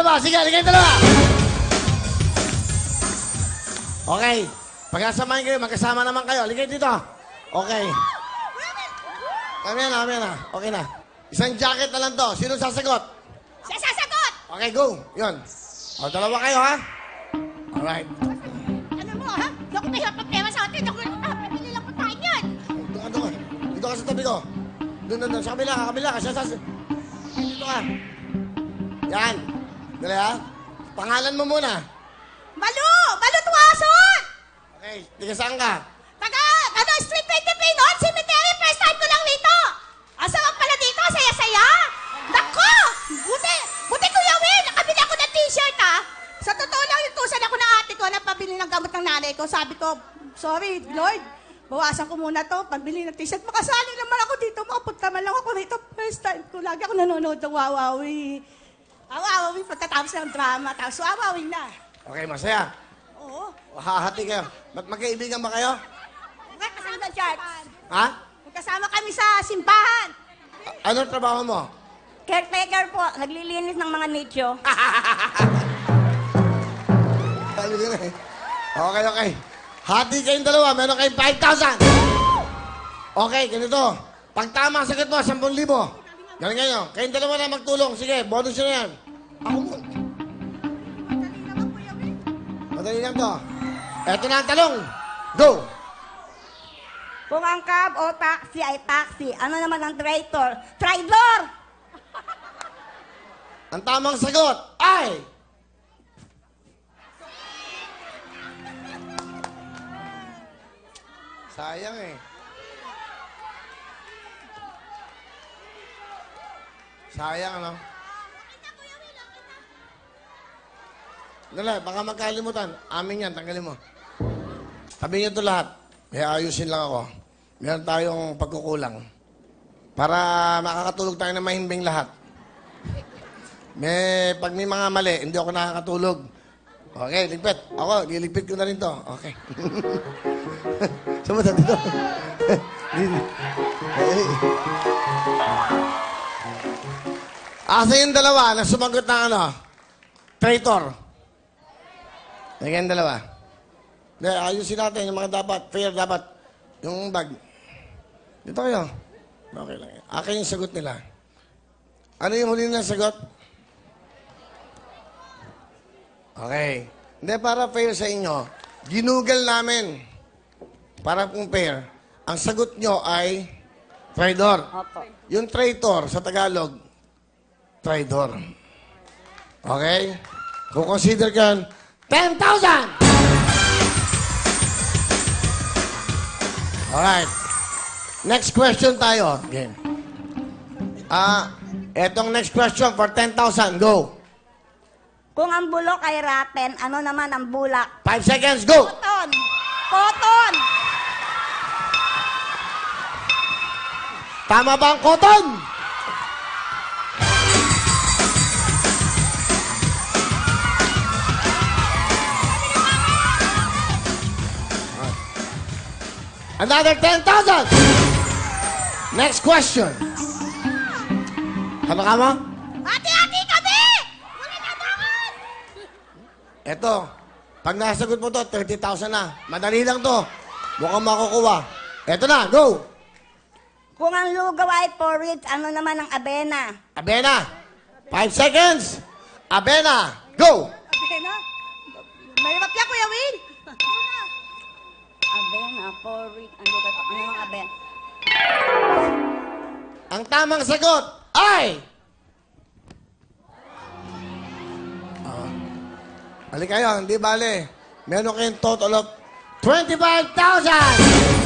dalawa. Sige, halika yung dalawa. Okay. Pagkasamahin kayo, magkasama naman kayo. Halika dito. Okay. Kami na. Okay na. Isang jacket na lang to. Sino sasagot? Siya sasagot! Okay, go. Yun. O, dalawa kayo, ha? Alright. Ano mo, ha? Hindi ako may problema sa atin. Pabili lang po tayo yan. Doon. Dito ka sa tabi ko. Doon. Sa kabila. Dito ka. Yan. Dali, ha? Pangalan mo muna. Malu Tuwason! Okay. Tiga saan ka? Street 23 noon, cemetery, first time ko lang dito. Asawang pala dito, saya-saya. Nako! Buti Kuya Will, nakabili ako ng t-shirt, ha? Sa totoo lang, utusan ako ng ate ko na pabili ng gamot ng nanay ko. Sabi ko, sorry, Lord, bawasan ko muna to, pabili ng t-shirt. Makasali naman ako dito, makapunta man lang ako rito. First time ko, lagi ako nanonood ng Wawawi. Wawawi, pagkatapos ng drama, tapos Wawawi na. Okay, masaya. Oo. Hahati kayo. Magkaibigan ba kayo? Kasama ng church. Ha? Kasama kami sa simbahan. Anong trabaho mo? Caretaker po, naglilinis ng mga nicho. Sabi ko na eh. Okay. Hati kayong dalawa, meron kayong 5,000. Okay, ganito. Pag tama ang sagot mo, 10,000. Galing kayo. Kayong dalawa na magtulong. Sige, bonus nyo na yan. Ako mo. Madali lang to. Eto na ang talong. Go! Kung ang cab o taxi ay taxi, ano naman ang traitor? Traidor! Ang tamang sagot ay... Sayang eh. Sayang, ano? Dali, baka magkalimutan. Amin yan, tanggalin mo. Sabi niyo ito lahat. May ayusin lang ako. Meron tayong pagkukulang. Para makakatulog tayo na mahimbing lahat. Pag may mga mali, hindi ako nakakatulog. Okay, ligpit. Ako, liligpit ko na rin to. Okay. Sumunod dito. Asa yung dalawa na sumagot ng ano? Traitor. Nagyan dalawa. Ayusin natin yung mga dapat. Fair dapat. Yung bag. Dito kayo. Okay lang. Akin yung sagot nila. Ano yung huli na sagot? Okay. Hindi, para fair sa inyo, ginugal namin. Para kung fair, ang sagot nyo ay traidor. Opo. Yung traitor sa Tagalog, traidor. Okay? Kung consider ka 10,000! Alright. Next question tayo. Game. Etong next question for 10,000. Go. Kung ang bulok ay raten, ano naman ang bulak? 5 seconds. Go. Cotton! Cotton! Tama ba ang cotton? Another 10,000. Next question. Ano ka mo? Hati-hati kami! Wala na tangan! Eto, pag nasagot mo to, 30,000 na. Madali lang to. Mukhang makukuha. Eto na, go! Kung ang lugaw ay porridge, ano naman ang abena? Abena. 5 seconds. Abena, go! Abena? Mahirap yan, Kuya Will. Abena, porridge, ang lugaw, ano naman abena? Ang tamang sagot ay... Halika kayo, hindi bale. Meron kayong total of 25,000!